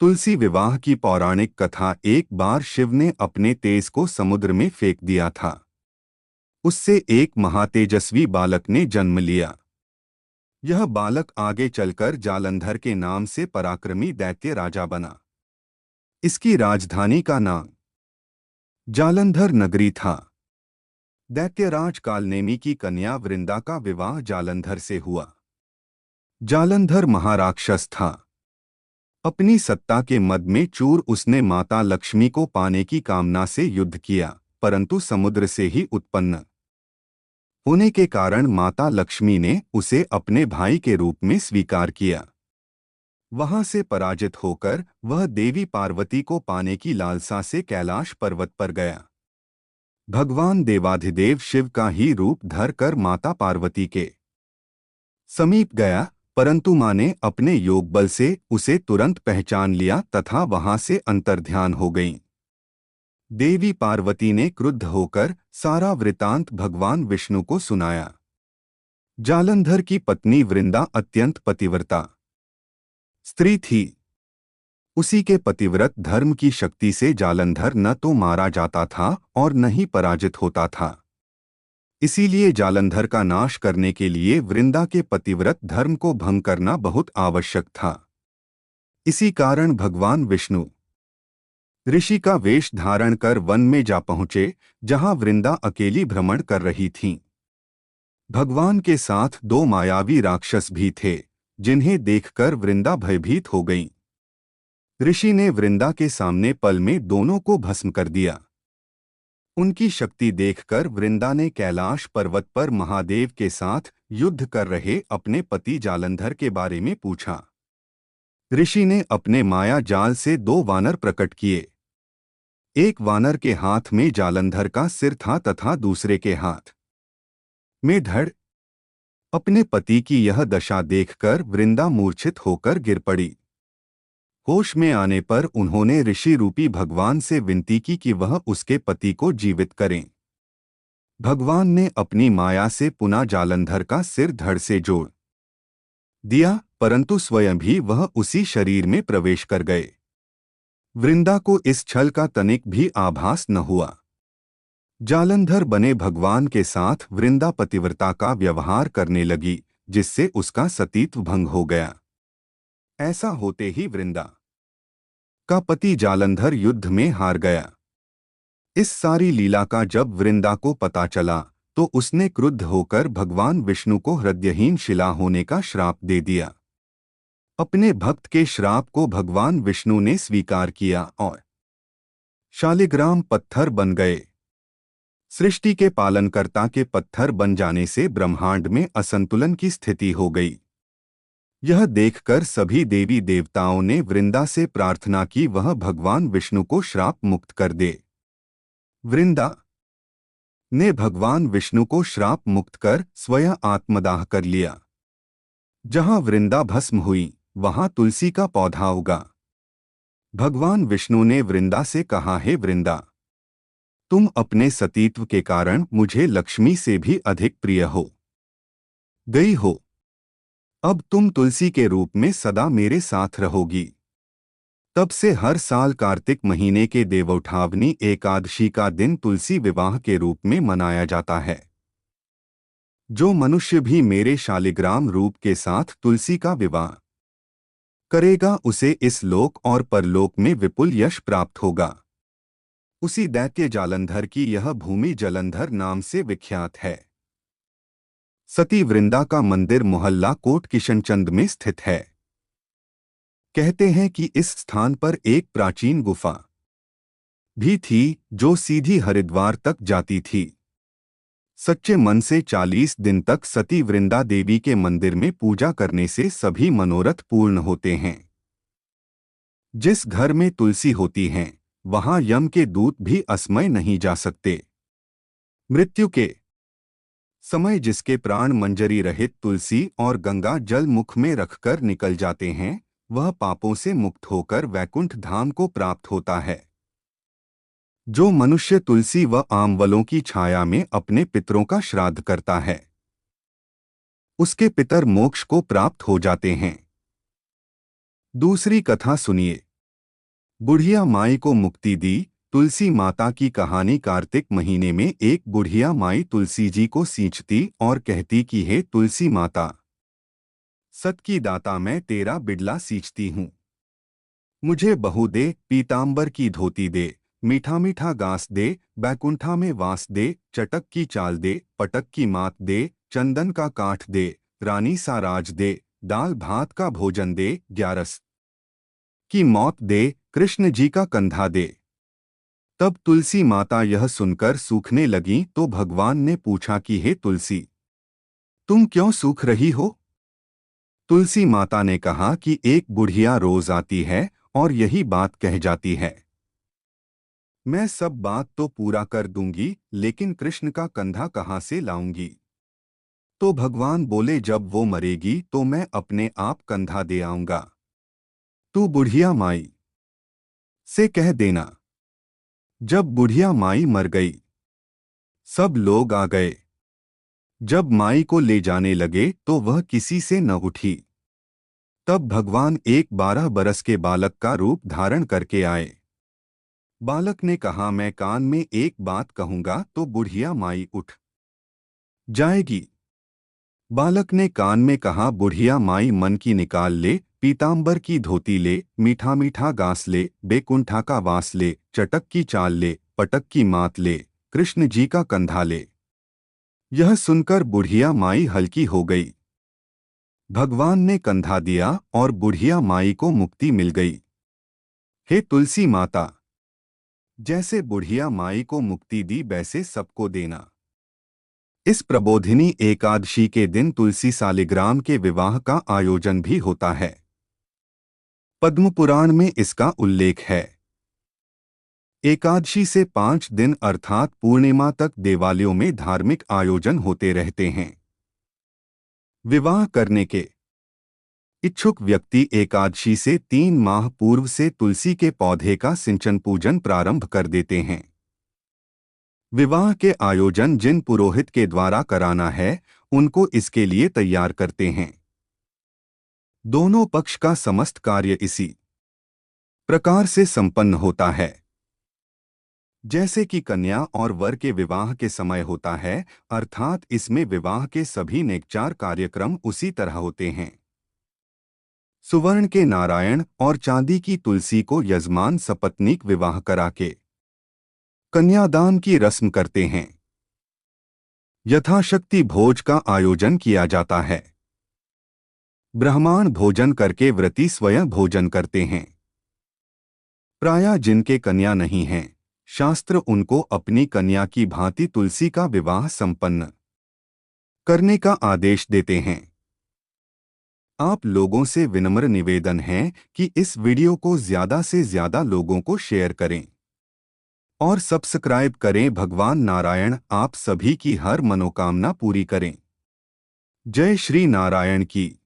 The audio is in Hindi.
तुलसी विवाह की पौराणिक कथा। एक बार शिव ने अपने तेज को समुद्र में फेंक दिया था। उससे एक महातेजस्वी बालक ने जन्म लिया। यह बालक आगे चलकर जालंधर के नाम से पराक्रमी दैत्य राजा बना। इसकी राजधानी का नाम जालंधर नगरी था। दैत्यराज कालनेमी की कन्या वृंदा का विवाह जालंधर से हुआ। जालंधर महाराक्षस था। अपनी सत्ता के मद में चूर उसने माता लक्ष्मी को पाने की कामना से युद्ध किया, परंतु समुद्र से ही उत्पन्न होने के कारण माता लक्ष्मी ने उसे अपने भाई के रूप में स्वीकार किया। वहां से पराजित होकर वह देवी पार्वती को पाने की लालसा से कैलाश पर्वत पर गया। भगवान देवाधिदेव शिव का ही रूप धर कर माता पार्वती के समीप गया, परंतु मां ने अपने योग बल से उसे तुरंत पहचान लिया तथा वहां से अंतर्ध्यान हो गईं। देवी पार्वती ने क्रुद्ध होकर सारा वृतांत भगवान विष्णु को सुनाया। जालंधर की पत्नी वृंदा अत्यंत पतिव्रता स्त्री थी। उसी के पतिव्रत धर्म की शक्ति से जालंधर न तो मारा जाता था और न ही पराजित होता था। इसीलिए जालंधर का नाश करने के लिए वृंदा के पतिव्रत धर्म को भंग करना बहुत आवश्यक था। इसी कारण भगवान विष्णु ऋषि का वेश धारण कर वन में जा पहुंचे, जहां वृंदा अकेली भ्रमण कर रही थीं। भगवान के साथ दो मायावी राक्षस भी थे, जिन्हें देखकर वृंदा भयभीत हो गई। ऋषि ने वृंदा के सामने पल में दोनों को भस्म कर दिया। उनकी शक्ति देखकर वृंदा ने कैलाश पर्वत पर महादेव के साथ युद्ध कर रहे अपने पति जालंधर के बारे में पूछा। ऋषि ने अपने माया जाल से दो वानर प्रकट किए। एक वानर के हाथ में जालंधर का सिर था तथा दूसरे के हाथ में धड़। अपने पति की यह दशा देखकर वृंदा मूर्छित होकर गिर पड़ी। होश में आने पर उन्होंने ऋषि रूपी भगवान से विनती की कि वह उसके पति को जीवित करें। भगवान ने अपनी माया से पुनः जालंधर का सिर धड़ से जोड़ दिया, परंतु स्वयं भी वह उसी शरीर में प्रवेश कर गए। वृंदा को इस छल का तनिक भी आभास न हुआ। जालंधर बने भगवान के साथ वृंदा पतिव्रता का व्यवहार करने लगी, जिससे उसका सतीत्व भंग हो गया। ऐसा होते ही वृंदा का पति जालंधर युद्ध में हार गया। इस सारी लीला का जब वृंदा को पता चला तो उसने क्रुद्ध होकर भगवान विष्णु को हृदयहीन शिला होने का श्राप दे दिया। अपने भक्त के श्राप को भगवान विष्णु ने स्वीकार किया और शालिग्राम पत्थर बन गए। सृष्टि के पालनकर्ता के पत्थर बन जाने से ब्रह्मांड में असंतुलन की स्थिति हो गई। यह देखकर सभी देवी देवताओं ने वृंदा से प्रार्थना की वह भगवान विष्णु को श्राप मुक्त कर दे। वृंदा ने भगवान विष्णु को श्राप मुक्त कर स्वयं आत्मदाह कर लिया। जहां वृंदा भस्म हुई वहां तुलसी का पौधा उगा। भगवान विष्णु ने वृंदा से कहा, हे वृंदा, तुम अपने सतीत्व के कारण मुझे लक्ष्मी से भी अधिक प्रिय हो गई हो। अब तुम तुलसी के रूप में सदा मेरे साथ रहोगी। तब से हर साल कार्तिक महीने के देवउठावनी एकादशी का दिन तुलसी विवाह के रूप में मनाया जाता है। जो मनुष्य भी मेरे शालिग्राम रूप के साथ तुलसी का विवाह करेगा उसे इस लोक और परलोक में विपुल यश प्राप्त होगा। उसी दैत्य जालंधर की यह भूमि जलंधर नाम से विख्यात है। सती वृंदा का मंदिर मोहल्ला कोट किशनचंद में स्थित है। कहते हैं कि इस स्थान पर एक प्राचीन गुफा भी थी जो सीधी हरिद्वार तक जाती थी। सच्चे मन से 40 दिन तक सती वृंदा देवी के मंदिर में पूजा करने से सभी मनोरथ पूर्ण होते हैं। जिस घर में तुलसी होती हैं, वहां यम के दूत भी असमय नहीं जा सकते। मृत्यु के समय जिसके प्राण मंजरी रहित तुलसी और गंगा जल मुख में रखकर निकल जाते हैं, वह पापों से मुक्त होकर वैकुंठ धाम को प्राप्त होता है। जो मनुष्य तुलसी व आमवलों की छाया में अपने पितरों का श्राद्ध करता है, उसके पितर मोक्ष को प्राप्त हो जाते हैं। दूसरी कथा सुनिए। बुढ़िया माई को मुक्ति दी। तुलसी माता की कहानी। कार्तिक महीने में एक बुढ़िया माई तुलसी जी को सींचती और कहती कि हे तुलसी माता, सत की दाता, मैं तेरा बिडला सींचती हूँ। मुझे बहू दे, पीतांबर की धोती दे, मीठा मीठा घास दे, बैकुंठा में वास दे, चटक की चाल दे, पटक की मात दे, चंदन का काठ दे, रानी सा राज दे, दाल भात का भोजन दे, ग्यारस की मौत दे, कृष्ण जी का कंधा दे। तब तुलसी माता यह सुनकर सूखने लगी तो भगवान ने पूछा कि हे तुलसी, तुम क्यों सूख रही हो? तुलसी माता ने कहा कि एक बुढ़िया रोज आती है और यही बात कह जाती है, मैं सब बात तो पूरा कर दूंगी, लेकिन कृष्ण का कंधा कहाँ से लाऊंगी? तो भगवान बोले, जब वो मरेगी तो मैं अपने आप कंधा दे आऊंगा। तू बुढ़िया माई से कह देना। जब बुढ़िया माई मर गई, सब लोग आ गए। जब माई को ले जाने लगे तो वह किसी से न उठी। तब भगवान एक 12 बरस के बालक का रूप धारण करके आए। बालक ने कहा, मैं कान में एक बात कहूंगा तो बुढ़िया माई उठ जाएगी। बालक ने कान में कहा, बुढ़िया माई मन की निकाल ले, पीतांबर की धोती ले, मीठा मीठा घास ले, बेकुंठा का वास ले, चटक की चाल ले, पटक की मात ले, कृष्ण जी का कंधा ले। यह सुनकर बुढ़िया माई हल्की हो गई। भगवान ने कंधा दिया और बुढ़िया माई को मुक्ति मिल गई। हे तुलसी माता, जैसे बुढ़िया माई को मुक्ति दी वैसे सबको देना। इस प्रबोधिनी एकादशी के दिन तुलसी सालिग्राम के विवाह का आयोजन भी होता है। पद्म पुराण में इसका उल्लेख है। एकादशी से 5 दिन अर्थात पूर्णिमा तक देवालयों में धार्मिक आयोजन होते रहते हैं। विवाह करने के इच्छुक व्यक्ति एकादशी से 3 माह पूर्व से तुलसी के पौधे का सिंचन पूजन प्रारंभ कर देते हैं। विवाह के आयोजन जिन पुरोहित के द्वारा कराना है, उनको इसके लिए तैयार करते हैं। दोनों पक्ष का समस्त कार्य इसी प्रकार से संपन्न होता है जैसे कि कन्या और वर के विवाह के समय होता है, अर्थात इसमें विवाह के सभी नेकचार कार्यक्रम उसी तरह होते हैं। सुवर्ण के नारायण और चांदी की तुलसी को यजमान सपत्नीक विवाह करा के कन्यादान की रस्म करते हैं। यथाशक्ति भोज का आयोजन किया जाता है। ब्राह्मण भोजन करके व्रती स्वयं भोजन करते हैं। प्रायः जिनके कन्या नहीं हैं, शास्त्र उनको अपनी कन्या की भांति तुलसी का विवाह संपन्न करने का आदेश देते हैं। आप लोगों से विनम्र निवेदन है कि इस वीडियो को ज्यादा से ज्यादा लोगों को शेयर करें और सब्सक्राइब करें। भगवान नारायण आप सभी की हर मनोकामना पूरी करें। जय श्री नारायण की।